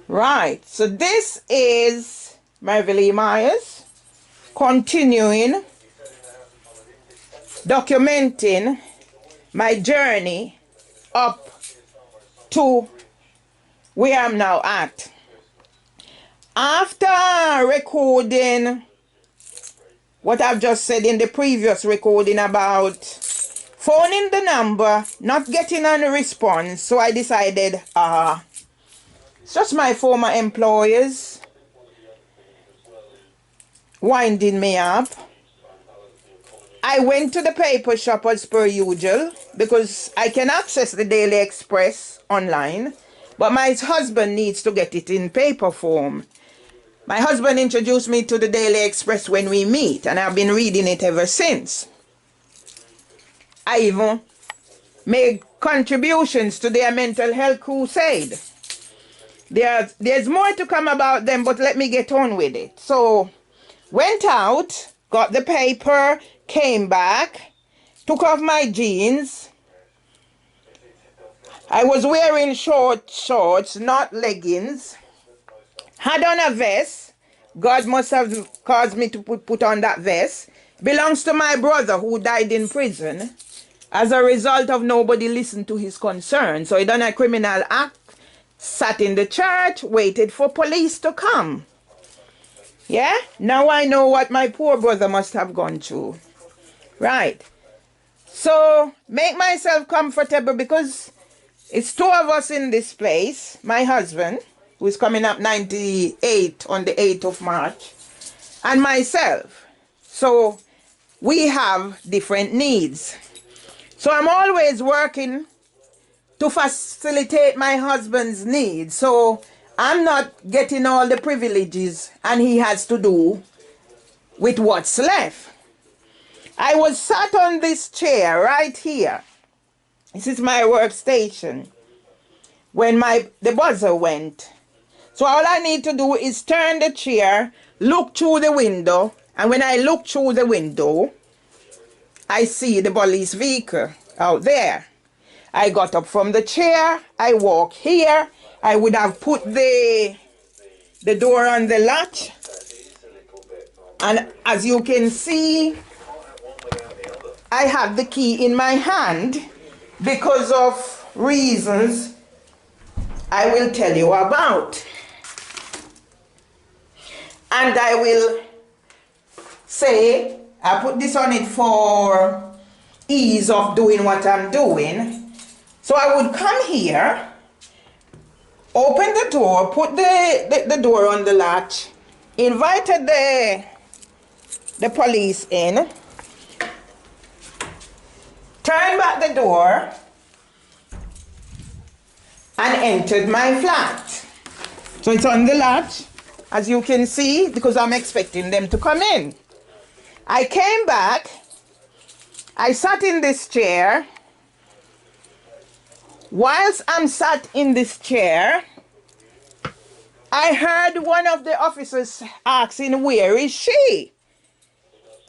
Right, so this is Mervelee Myers continuing, documenting my journey up to where I'm now at. After recording what I've just said in the previous recording about phoning the number, not getting any response, so I decided, it's just my former employers winding me up. I went to the paper shop as per usual because I can access the Daily Express online, but my husband needs to get it in paper form. My husband introduced me to the Daily Express when we meet, and I've been reading it ever since. I even made contributions to their mental health crusade. There's more to come about them, but let me get on with it. So, went out, got the paper, came back, took off my jeans. I was wearing short shorts, not leggings. Had on a vest. God must have caused me to put on that vest. Belongs to my brother who died in prison as a result of nobody listened to his concern. So he done a criminal act, sat in the church, waited for police to come. Yeah? Now I know what my poor brother must have gone through. Right. So, make myself comfortable because it's two of us in this place. My husband, who is coming up 98 on the 8th of March, and myself. So, we have different needs. So, I'm always working to facilitate my husband's needs. So, I'm not getting all the privileges, and he has to do with what's left. I was sat on this chair right here. This is my workstation. When the buzzer went. So all I need to do is turn the chair, look through the window, and when I look through the window, I see the police vehicle out there. I got up from the chair, I walk here. I would have put the door on the latch, and as you can see, I have the key in my hand because of reasons I will tell you about. And I will say, I put this on it for ease of doing what I'm doing. So I would come here, open the door, put the door on the latch, invited the police in, turned back the door, and entered my flat. So it's on the latch, as you can see, because I'm expecting them to come in. I came back, I sat in this chair. Whilst I'm sat in this chair, I heard one of the officers asking, "Where is she?"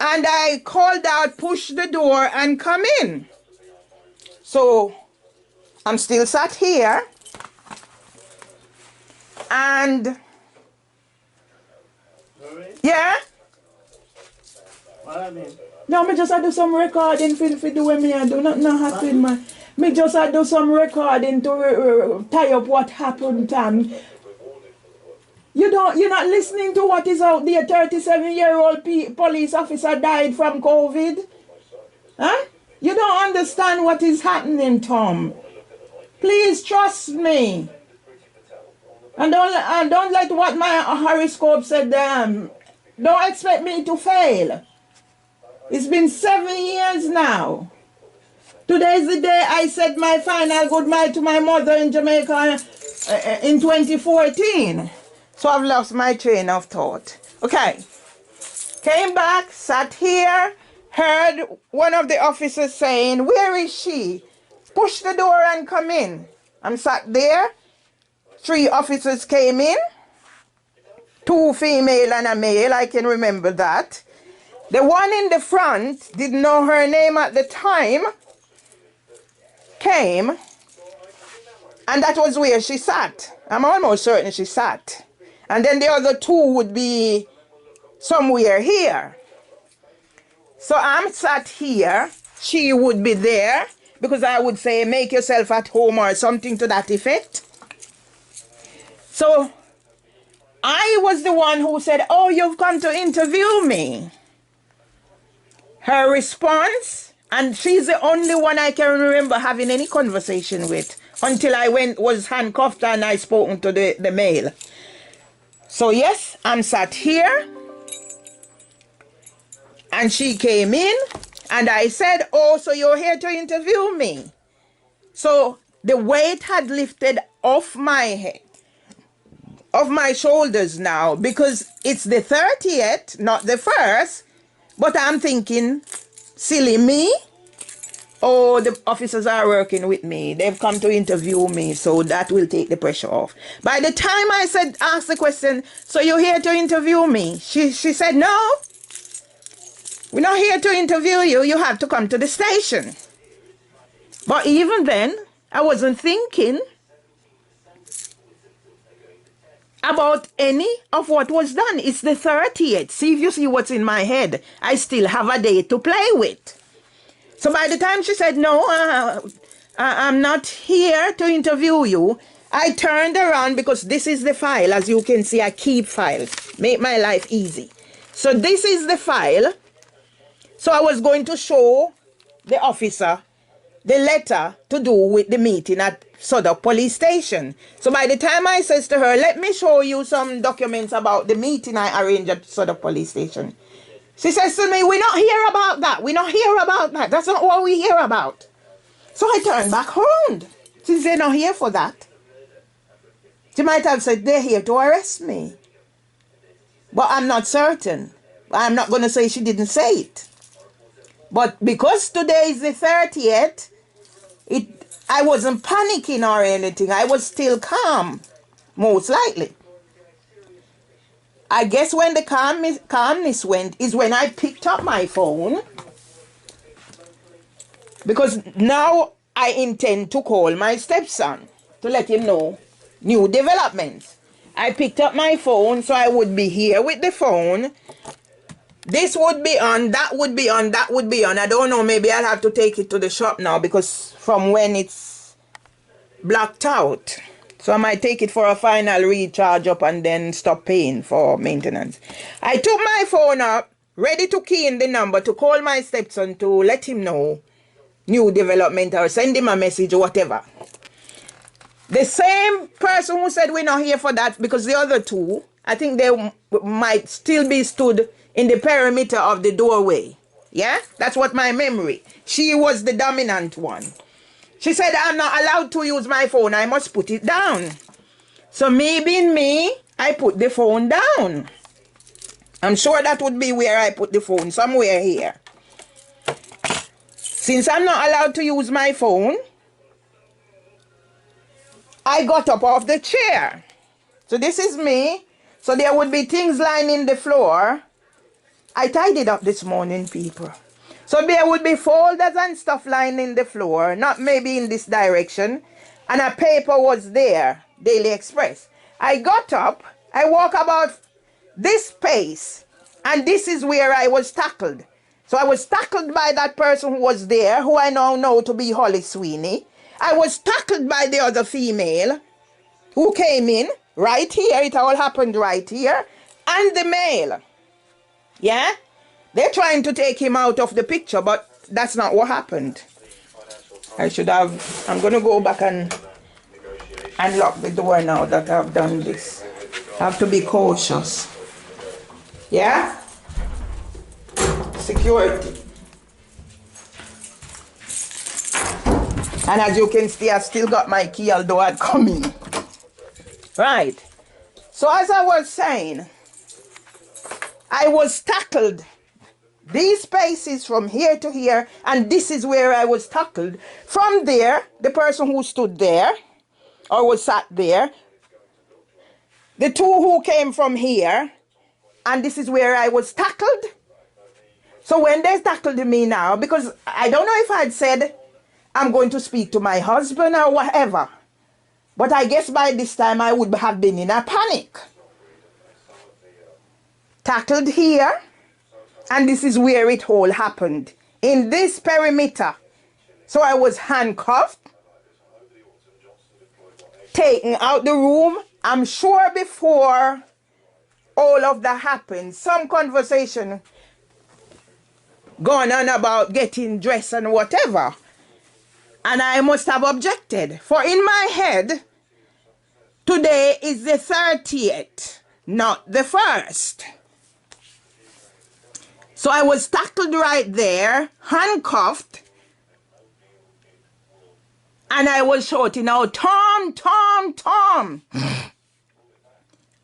And I called out, "Push the door and come in." So I'm still sat here, and yeah. What I mean? No, me just do some recording for do what me I do. Nothing happen, man. Me just do some recording to tie up what happened, and you're not listening to what is out there. 37-year-old police officer died from COVID. Huh? You don't understand what is happening, Tom. Please trust me. And don't let what my horoscope said. Don't expect me to fail. It's been 7 years now. Today is the day I said my final goodbye to my mother in Jamaica in 2014. So I've lost my train of thought. Okay. Came back, sat here, heard one of the officers saying, "Where is she? Push the door and come in." I'm sat there. 3 officers came in. 2 female and a male, I can remember that. The one in the front, didn't know her name at the time, came, and that was where she sat. I'm almost certain she sat. And then the other two would be somewhere here. So I'm sat here. She would be there because I would say make yourself at home or something to that effect. So I was the one who said, oh, you've come to interview me. Her response, and she's the only one I can remember having any conversation with until I was handcuffed and I spoken to the male. So yes, I'm sat here and she came in and I said, oh, so you're here to interview me. So the weight had lifted off my head, off my shoulders now, because it's the 30th, not the 1st. But I'm thinking, silly me. Oh, the officers are working with me. They've come to interview me, so that will take the pressure off. By the time I asked the question, so you're here to interview me? She said, no, we're not here to interview you. You have to come to the station. But even then, I wasn't thinking about any of what was done. It's the 30th. See if you see what's in my head. I still have a day to play with. So by the time she said, no, I'm not here to interview you, I turned around because this is the file. As you can see, I keep files. Make my life easy. So this is the file. So I was going to show the officer the letter to do with the meeting at Suddock Police Station. So by the time I says to her, let me show you some documents about the meeting I arranged at Suddock Police Station. She says to me, we're not here about that. We're not here about that. That's not what we hear about. So I turned back around. Since they're not here for that. She might have said they're here to arrest me. But I'm not certain. I'm not going to say she didn't say it. But because today is the 30th, I wasn't panicking or anything. I was still calm, most likely. I guess when the calmness went is when I picked up my phone. Because now I intend to call my stepson to let him know new developments. I picked up my phone, so I would be here with the phone. This would be on, that would be on, that would be on. I don't know, maybe I'll have to take it to the shop now because from when it's blocked out. So I might take it for a final recharge up and then stop paying for maintenance. I took my phone up, ready to key in the number to call my stepson to let him know new development or send him a message or whatever. The same person who said we're not here for that, because the other two, I think they might still be stood in the perimeter of the doorway. Yeah, that's what my memory. She was the dominant one. She said, I'm not allowed to use my phone. I must put it down. So me being me, I put the phone down. I'm sure that would be where I put the phone, somewhere here. Since I'm not allowed to use my phone, I got up off the chair. So this is me. So there would be things lining the floor. I tidied up this morning, people. So there would be folders and stuff lining the floor, not maybe in this direction. And a paper was there, Daily Express. I got up, I walked about this pace, and this is where I was tackled. So I was tackled by that person who was there, who I now know to be Holly Sweeney. I was tackled by the other female who came in right here. It all happened right here. And the male. Yeah? They're trying to take him out of the picture, but that's not what happened. I should have, I'm going to go back and lock the door now that I've done this. I have to be cautious. Yeah? Security. And as you can see, I still got my key, although I'd come in. Right. So as I was saying, I was tackled. These spaces from here to here, and this is where I was tackled. From there, the person who stood there, or was sat there, the two who came from here, and this is where I was tackled. So when they tackled me now, because I don't know if I'd said, I'm going to speak to my husband or whatever. But I guess by this time I would have been in a panic. Tackled here, and this is where it all happened. In this perimeter. So I was handcuffed, taken out the room. I'm sure before all of that happened, some conversation going on about getting dressed and whatever. And I must have objected. For in my head, today is the 30th, not the 1st. So I was tackled right there, handcuffed, and I was shouting out, Tom, Tom, Tom.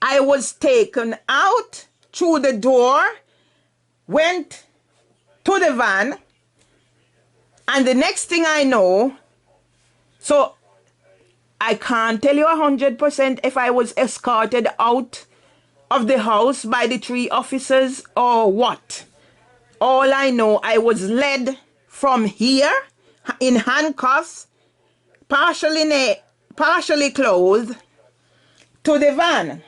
I was taken out through the door, went to the van, and the next thing I know, so I can't tell you 100% if I was escorted out of the house by the 3 officers or what. All I know, I was led from here in handcuffs, partially clothed, to the van.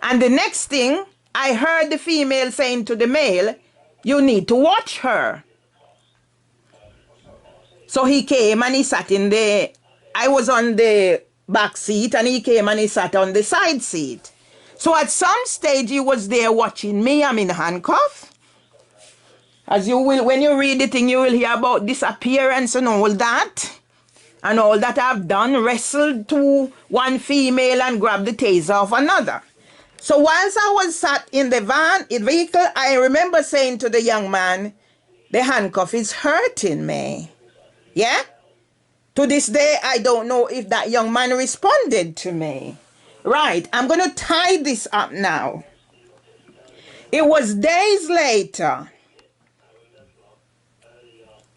And the next thing, I heard the female saying to the male, you need to watch her. So he came and he sat in I was on the back seat and he came and he sat on the side seat. So at some stage he was there watching me. I'm in handcuffs. As you will, when you read the thing, you will hear about disappearance and all that. And all that I've done, wrestled to one female and grabbed the taser of another. So whilst I was sat in the vehicle, I remember saying to the young man, the handcuff is hurting me. Yeah? To this day, I don't know if that young man responded to me. Right, I'm going to tie this up now. It was days later.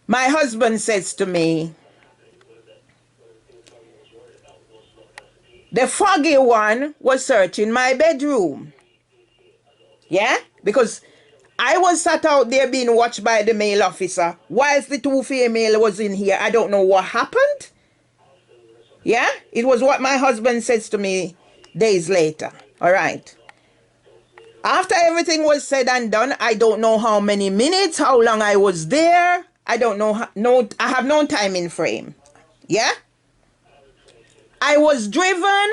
My husband says to me, the foggy one was searching my bedroom. Yeah? Because I was sat out there being watched by the male officer whilst the 2 female was in here. I don't know what happened. Yeah? It was what my husband says to me days later. All right. After everything was said and done, I don't know how many minutes, how long I was there. I don't know. I have no timing frame. Yeah? I was driven.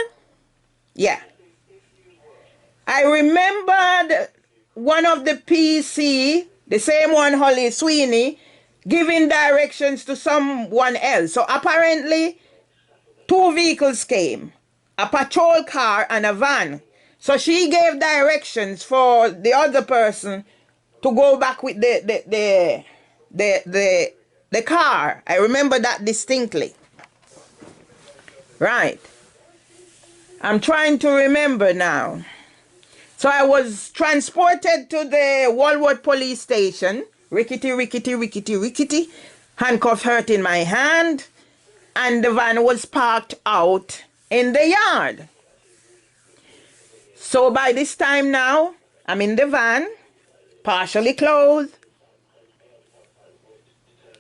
Yeah. I remembered one of the PC, the same one, Holly Sweeney, giving directions to someone else. So apparently, 2 vehicles came, a patrol car and a van. So she gave directions for the other person to go back with the car. I remember that distinctly. Right. I'm trying to remember now. So I was transported to the Walworth police station. Rickety, rickety, rickety, rickety. Handcuffs hurt in my hand. And the van was parked out in the yard. So by this time now, I'm in the van, partially clothed.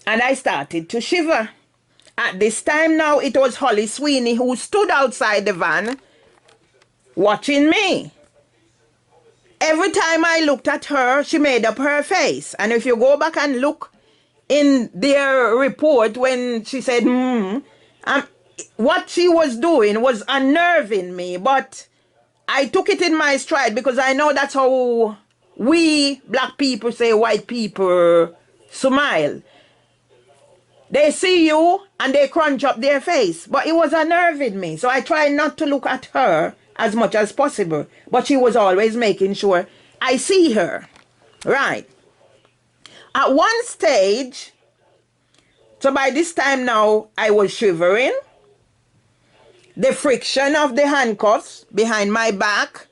And I started to shiver. At this time now, it was Holly Sweeney who stood outside the van watching me. Every time I looked at her, she made up her face. And if you go back and look in their report when she said, what she was doing was unnerving me. But I took it in my stride because I know that's how we black people say white people smile. They see you and they crunch up their face. But it was unnerving me. So I tried not to look at her as much as possible. But she was always making sure I see her. Right. At one stage, so by this time now, I was shivering. The friction of the handcuffs behind my back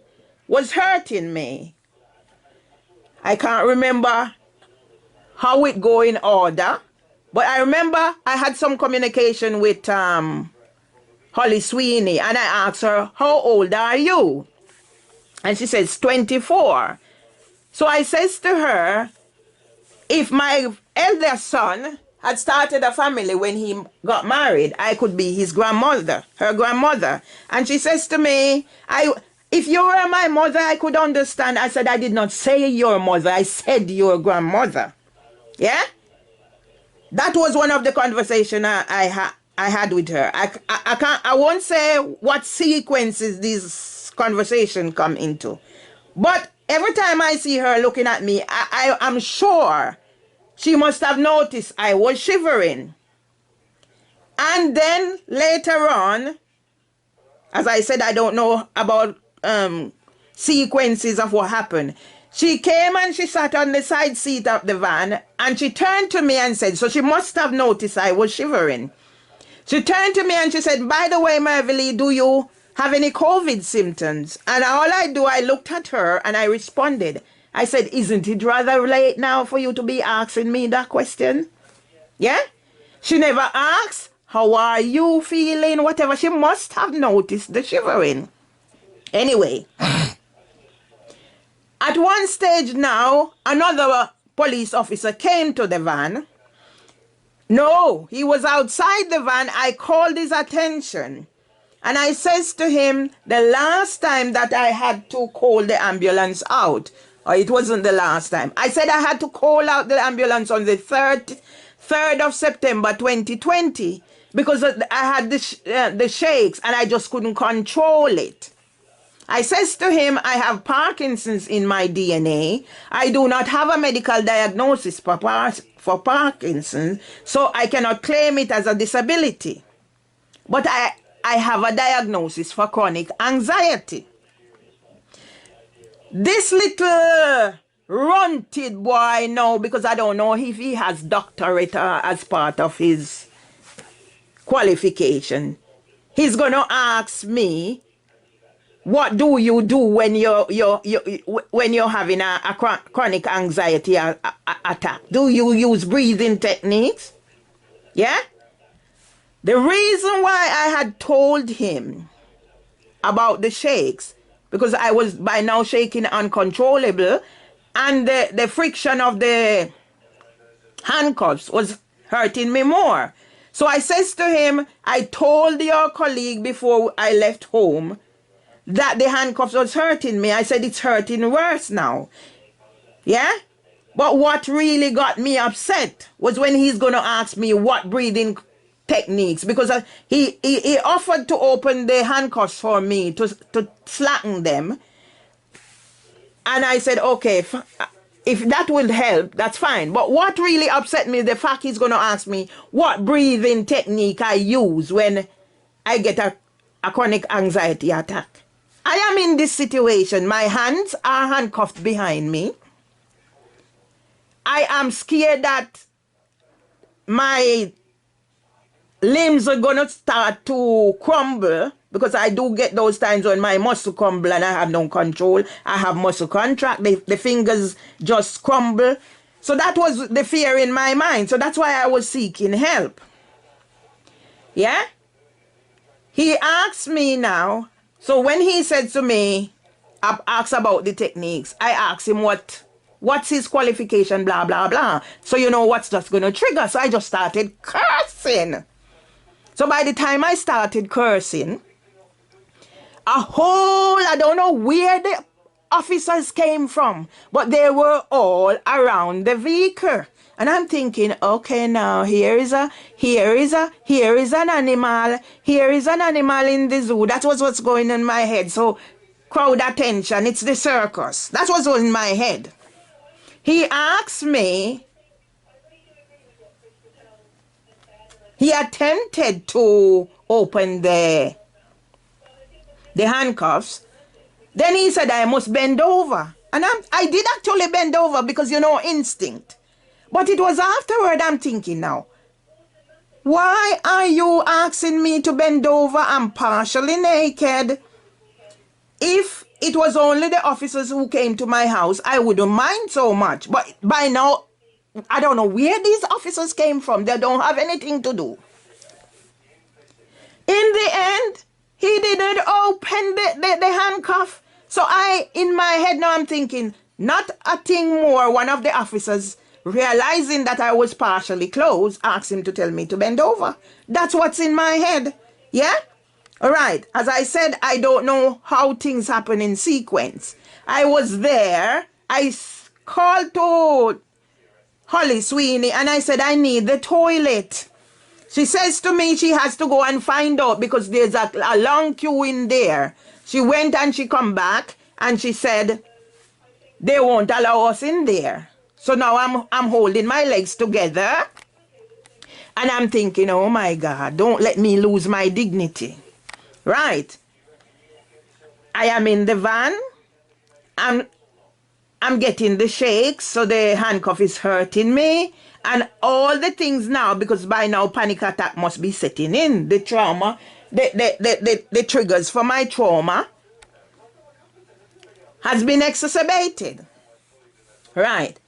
was hurting me. I can't remember how it go in order. But I remember I had some communication with Holly Sweeney, and I asked her, how old are you? And she says, 24. So I says to her, if my elder son had started a family when he got married, I could be his grandmother, her grandmother. And she says to me, if you were my mother, I could understand. I said, I did not say your mother. I said your grandmother. Yeah? That was one of the conversations I had with her. I won't say what sequences these conversations come into. But every time I see her looking at me, I'm sure she must have noticed I was shivering. And then later on, as I said, I don't know about sequences of what happened. She came and she sat on the side seat of the van and she turned to me and said, so she must have noticed I was shivering. She turned to me and she said, by the way, Mervelee, do you have any COVID symptoms? And all I looked at her and I responded. I said, isn't it rather late now for you to be asking me that question? Yeah? She never asked, how are you feeling? Whatever. She must have noticed the shivering. Anyway, at one stage now, another police officer came to the van. No, he was outside the van. I called his attention. And I says to him, the last time that I had to call the ambulance out, or it wasn't the last time, I said I had to call out the ambulance on the 3rd of September 2020 because I had the shakes and I just couldn't control it. I says to him, I have Parkinson's in my DNA. I do not have a medical diagnosis for Parkinson's, so I cannot claim it as a disability. But I have a diagnosis for chronic anxiety. This little runted boy now, because I don't know if he has doctorate as part of his qualification, he's going to ask me, what do you do when you're having a chronic anxiety attack? Do you use breathing techniques? Yeah? The reason why I had told him about the shakes, because I was by now shaking uncontrollable, and the friction of the handcuffs was hurting me more. So I says to him, I told your colleague before I left home that the handcuffs was hurting me. I said it's hurting worse now. Yeah? But what really got me upset was when he's going to ask me what breathing techniques, because he offered to open the handcuffs for me to slacken them. And I said, okay, if that will help, that's fine. But what really upset me, the fact he's going to ask me what breathing technique I use when I get a chronic anxiety attack. I am in this situation. My hands are handcuffed behind me. I am scared that my limbs are going to start to crumble, because I do get those times when my muscle crumble and I have no control. I have muscle contract. The fingers just crumble. So that was the fear in my mind. So that's why I was seeking help. Yeah? He asked me now. So when he said to me, I asked about the techniques, I asked him what's his qualification, blah, blah, blah. So you know what's just going to trigger. So I just started cursing. So by the time I started cursing, I don't know where the officers came from, but they were all around the vehicle. And I'm thinking, okay, now here is an animal. Here is an animal in the zoo. That was what's going in my head. So crowd attention, it's the circus. That's what's in my head. He asked me, he attempted to open the handcuffs. Then he said I must bend over. And I did actually bend over because, you know, instinct. But it was afterward I'm thinking now, why are you asking me to bend over? I'm partially naked. If it was only the officers who came to my house, I wouldn't mind so much. But by now, I don't know where these officers came from. They don't have anything to do. In the end, he didn't open the handcuff. So in my head now I'm thinking, not a thing more. One of the officers realizing that I was partially closed, asked him to tell me to bend over. That's what's in my head. Yeah? All right. As I said, I don't know how things happen in sequence. I was there. I called to Holly Sweeney and I said, I need the toilet. She says to me she has to go and find out because there's a long queue in there. She went and she come back and she said, they won't allow us in there. So now I'm holding my legs together and I'm thinking, oh my God, don't let me lose my dignity. Right. I am in the van. I'm getting the shakes, so the handcuff is hurting me. And all the things now, because by now panic attack must be setting in. The trauma, the triggers for my trauma has been exacerbated. Right.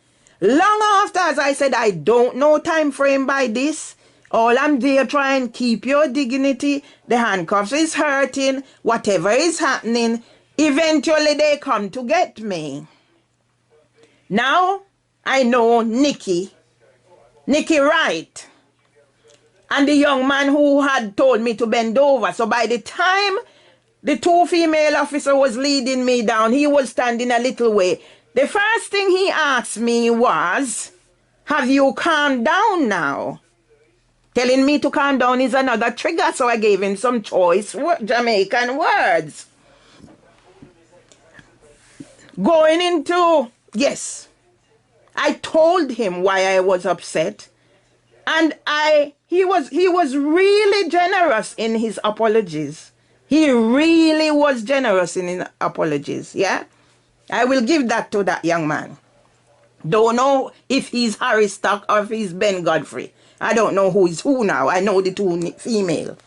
Long after, as I said, I don't know time frame by this. All I'm there trying to keep your dignity. The handcuffs is hurting. Whatever is happening, eventually they come to get me. Now, I know Nikki Wright, and the young man who had told me to bend over. So by the time the two female officers was leading me down, he was standing a little way. The first thing he asked me was, have you calmed down now? Telling me to calm down is another trigger, so I gave him some choice Jamaican words. Going into, yes, I told him why I was upset, and he was really generous in his apologies. He really was generous in his apologies, yeah? I will give that to that young man. Don't know if he's Harry Stock or if he's Ben Godfrey. I don't know who is who now. I know the two female.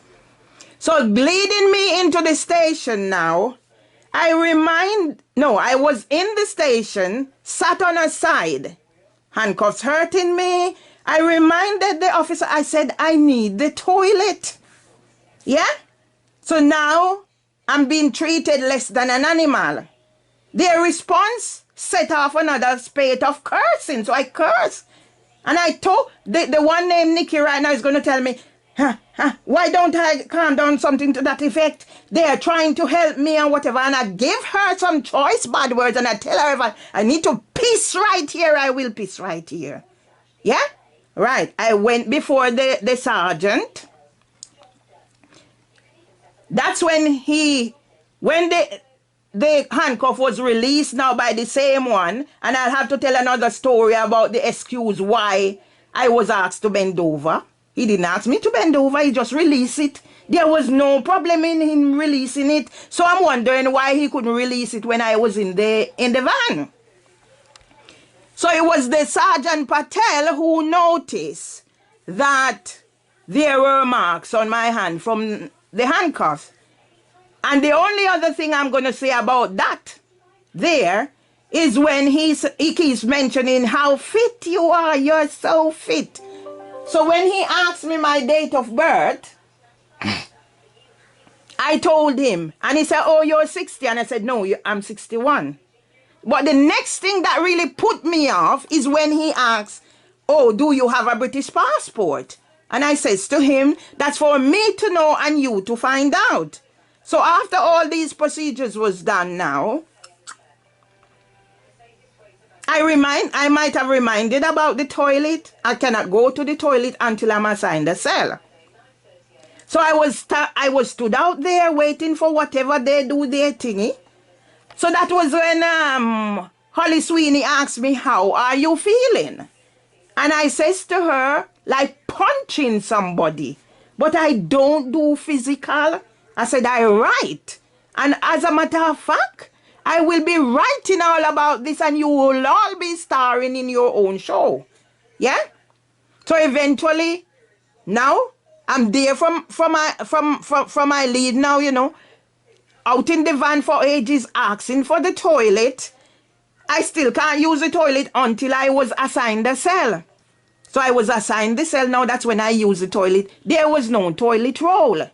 So leading me into the station now, I was in the station, sat on a side, handcuffs hurting me. I reminded the officer, I said, I need the toilet. Yeah? So now I'm being treated less than an animal. Their response set off another spate of cursing. So I curse. And I told the one named Nikki right now is going to tell me, why don't I calm down, something to that effect? They're trying to help me and whatever. And I give her some choice bad words and I tell her if I need to piss right here, I will piss right here. Yeah? Right. I went before the sergeant. That's when the handcuff was released now by the same one, and I'll have to tell another story about the excuse why I was asked to bend over. He didn't ask me to bend over, he just released it. There was no problem in him releasing it, so I'm wondering why he couldn't release it when I was in the van. So it was the Sergeant Patel who noticed that there were marks on my hand from the handcuffs. And the only other thing I'm going to say about that there is when he keeps mentioning how fit you are. You're so fit. So when he asked me my date of birth, I told him. And he said, oh, you're 60. And I said, no, I'm 61. But the next thing that really put me off is when he asks, oh, do you have a British passport? And I says to him, that's for me to know and you to find out. So after all these procedures was done now, I might have reminded about the toilet. I cannot go to the toilet until I'm assigned a cell. So I was stood out there waiting for whatever they do their thingy. So that was when Holly Sweeney asked me, how are you feeling? And I says to her, like punching somebody. But I don't do physical. I said, I write. And as a matter of fact, I will be writing all about this and you will all be starring in your own show. Yeah? So eventually, now, I'm there from my lead now, you know. Out in the van for ages, asking for the toilet. I still can't use the toilet until I was assigned a cell. So I was assigned the cell. Now that's when I use the toilet. There was no toilet roll.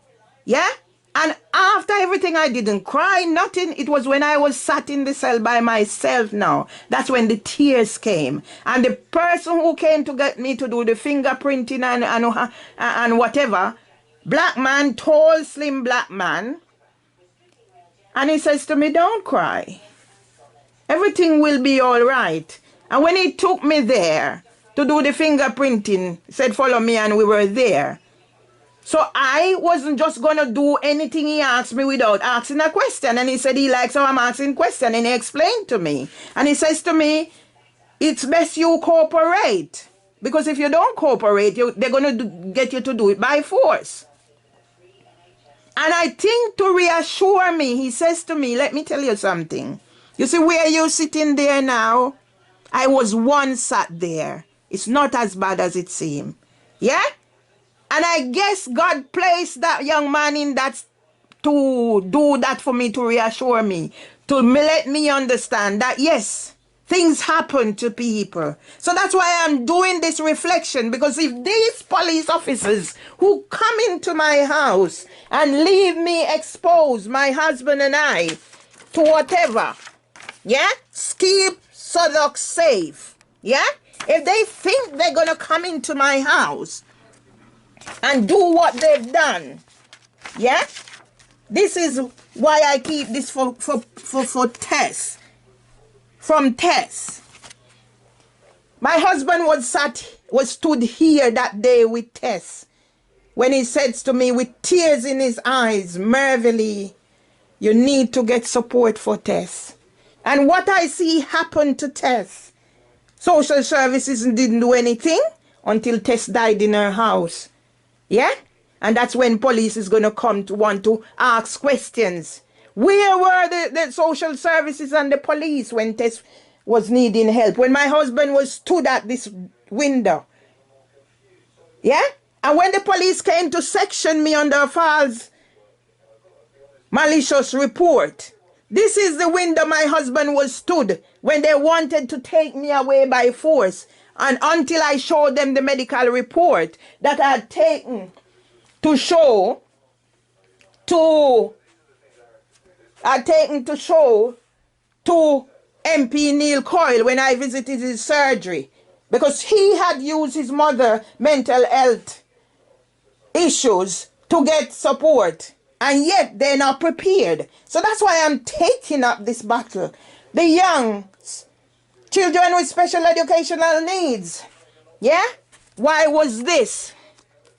Yeah? And after everything, I didn't cry, nothing. It was when I was sat in the cell by myself now. That's when the tears came. And the person who came to get me to do the fingerprinting and whatever, black man, tall, slim black man. And he says to me, don't cry. Everything will be all right. And when he took me there to do the fingerprinting, he said, follow me, and we were there. So I wasn't just going to do anything he asked me without asking a question. And he said he likes how I'm asking questions. And he explained to me. And he says to me, it's best you cooperate. Because if you don't cooperate, they're going to get you to do it by force. And I think to reassure me, he says to me, let me tell you something. You see where you're sitting there now? I was once sat there. It's not as bad as it seemed. Yeah? And I guess God placed that young man in that to do that for me, to reassure me, to let me understand that, yes, things happen to people. So that's why I'm doing this reflection, because if these police officers who come into my house and leave me exposed, my husband and I, to whatever, yeah, keep Southwark safe, yeah, if they think they're going to come into my house and do what they've done, yeah, this is why I keep this for Tess. From Tess. My husband was stood here that day with Tess when he says to me with tears in his eyes, Mervelee, you need to get support for Tess. And what I see happen to Tess, social services didn't do anything until Tess died in her house. Yeah? And that's when police is going to come to want to ask questions. Where were the social services and the police when Tess was needing help? When my husband was stood at this window. Yeah? And when the police came to section me under a false malicious report, this is the window my husband was stood when they wanted to take me away by force. And until I showed them the medical report that I had taken to show to MP Neil Coyle when I visited his surgery, because he had used his mother's mental health issues to get support, and yet they're not prepared. So that's why I'm taking up this battle. The young children with special educational needs. Yeah? Why was this?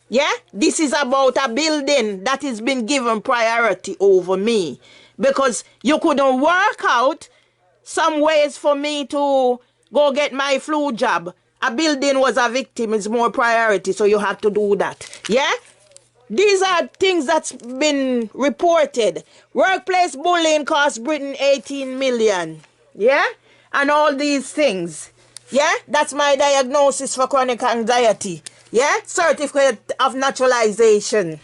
Yeah? This is about a building that has been given priority over me. Because you couldn't work out some ways for me to go get my flu jab. A building was a victim, is more priority, so you had to do that. Yeah? These are things that's been reported. Workplace bullying cost Britain 18 million. Yeah? And all these things. Yeah? That's my diagnosis for chronic anxiety. Yeah? Certificate of naturalization.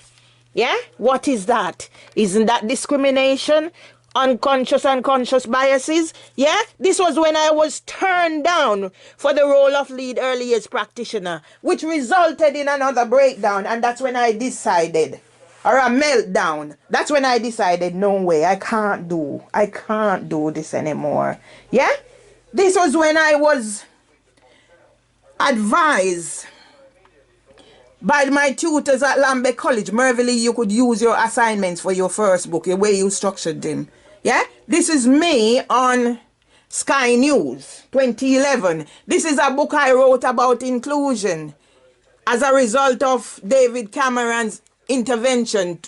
Yeah? What is that? Isn't that discrimination? Unconscious biases? Yeah? This was when I was turned down for the role of lead early years practitioner, which resulted in another breakdown, and that's when I decided, or a meltdown. That's when I decided, no way, I can't do this anymore. Yeah? This was when I was advised by my tutors at Lambeth College, Mervelee, you could use your assignments for your first book, the way you structured them. Yeah? This is me on Sky News, 2011. This is a book I wrote about inclusion as a result of David Cameron's intervention.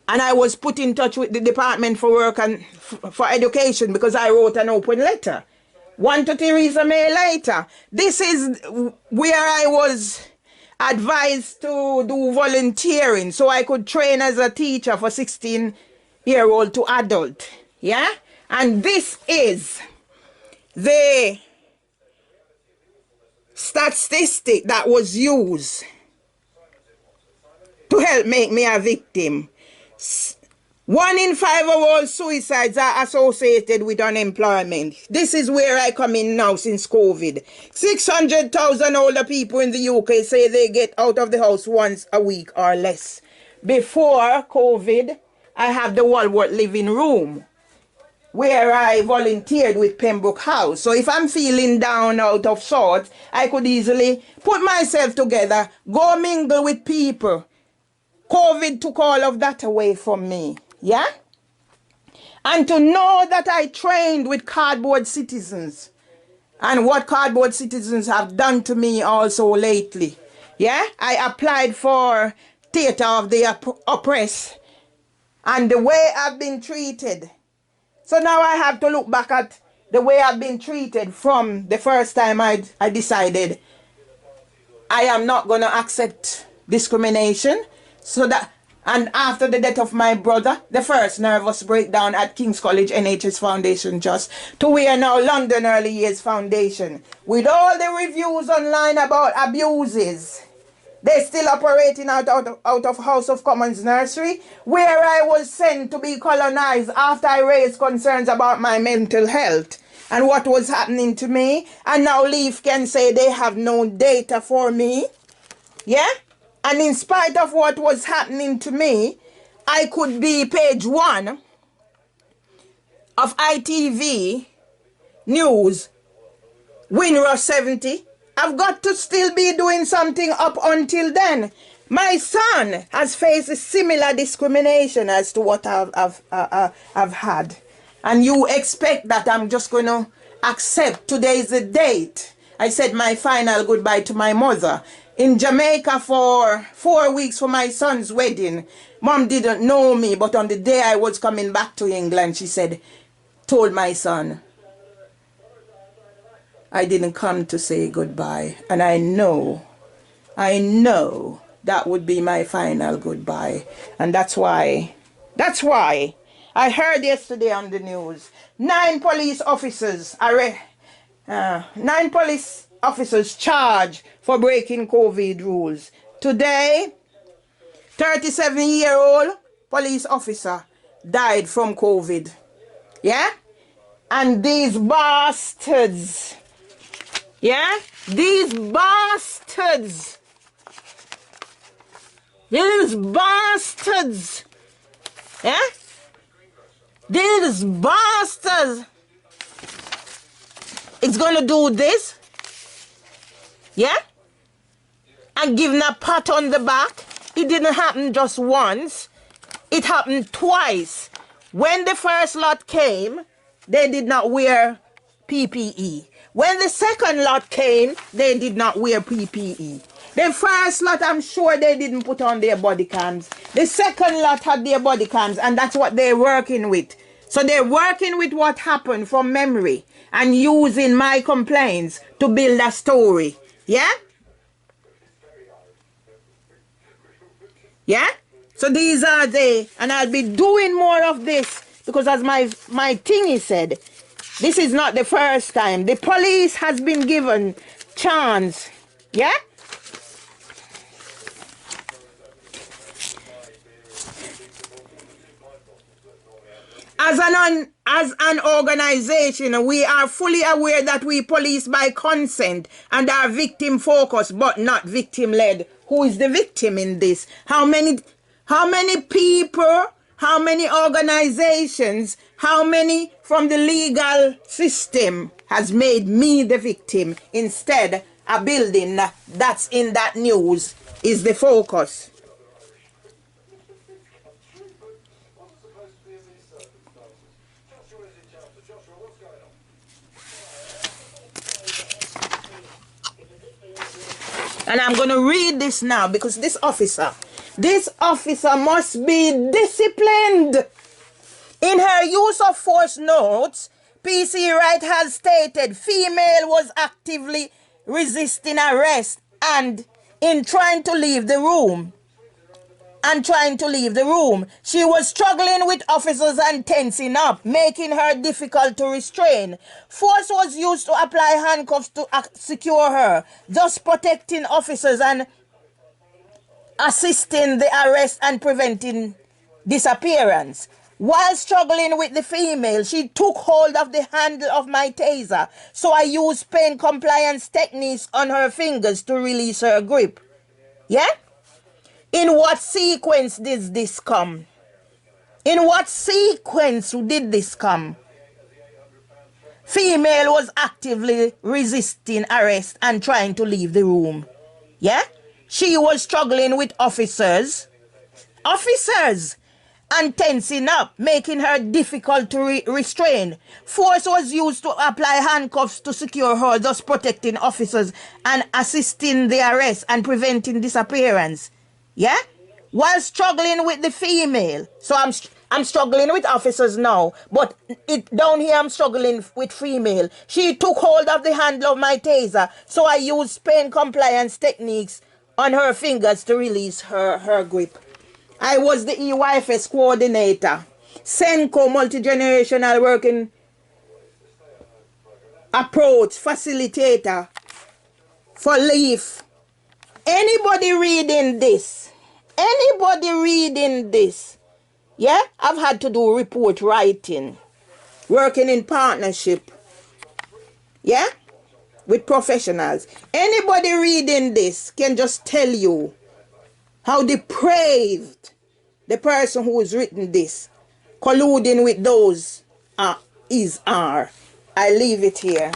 And I was put in touch with the Department for Work and for Education because I wrote an open letter. 1 to Theresa May later. This is where I was advised to do volunteering so I could train as a teacher for 16-year-old to adult. Yeah? And this is the statistic that was used to help make me a victim. 1 in 5 of all suicides are associated with unemployment. This is where I come in now since COVID. 600,000 older people in the UK say they get out of the house once a week or less. before COVID, I have the Walworth living room where I volunteered with Pembroke House. So if I'm feeling down, out of sorts, I could easily put myself together, go mingle with people. COVID took all of that away from me. Yeah? And to know that I trained with cardboard citizens and what cardboard citizens have done to me also lately. Yeah? I applied for Theatre of the Oppressed and the way I've been treated. So now I have to look back at the way I've been treated from the first time I decided I am not going to accept discrimination. So that, and after the death of my brother, the first nervous breakdown at King's College NHS Foundation Just, to where now London Early Years Foundation. With all the reviews online about abuses, they're still operating out of House of Commons nursery, where I was sent to be colonized after I raised concerns about my mental health and what was happening to me. And now Leaf can say they have no data for me. Yeah? And in spite of what was happening to me, I could be page 1 of ITV News, Winrow 70. I've got to still be doing something up until then. My son has faced a similar discrimination as to what I've had. And you expect that I'm just going to accept today's the date. I said my final goodbye to my mother in Jamaica for 4 weeks for my son's wedding. Mom didn't know me, but on the day I was coming back to England, she said, told my son, I didn't come to say goodbye. And I know that would be my final goodbye. And that's why I heard yesterday on the news, 9 police officers charged for breaking COVID rules. Today, 37-year-old police officer died from COVID. Yeah? And these bastards, yeah? These bastards, yeah? These bastards, it's gonna do this, yeah? And give him a pat on the back. It didn't happen just once, it happened twice. When the first lot came, they did not wear PPE. When the second lot came, they did not wear PPE. The first lot, I'm sure they didn't put on their body cams. The second lot had their body cams, and that's what they're working with. So they're working with what happened from memory and using my complaints to build a story. Yeah? Yeah? So these are and I'll be doing more of this because as my thingy said, this is not the first time. The police has been given chance. Yeah? As an organization, we are fully aware that we police by consent and are victim focused but not victim led. Who is the victim in this? How many people, how many organizations, how many from the legal system has made me the victim? Instead, a building that's in that news is the focus. And I'm going to read this now because this officer must be disciplined. In her use of force notes, PC Wright has stated female was actively resisting arrest and trying to leave the room. She was struggling with officers and tensing up, making her difficult to restrain. Force was used to apply handcuffs to secure her, thus protecting officers and assisting the arrest and preventing disappearance. While struggling with the female, she took hold of the handle of my taser, so I used pain compliance techniques on her fingers to release her grip. Yeah? In what sequence did this come? In what sequence did this come? Female was actively resisting arrest and trying to leave the room. Yeah? She was struggling with officers. Officers! And tensing up, making her difficult to restrain. Force was used to apply handcuffs to secure her, thus protecting officers and assisting the arrest and preventing disappearance. Yeah? While struggling with the female. So I'm struggling with officers now, but down here I'm struggling with female. She took hold of the handle of my taser, so I used pain compliance techniques on her fingers to release her grip. I was the EYFS coordinator, Senko multi-generational working approach facilitator for LEAF. Anybody reading this? Anybody reading this? Yeah, I've had to do report writing, working in partnership, yeah, with professionals. Anybody reading this can just tell you how depraved the person who has written this, colluding with those are. I leave it here.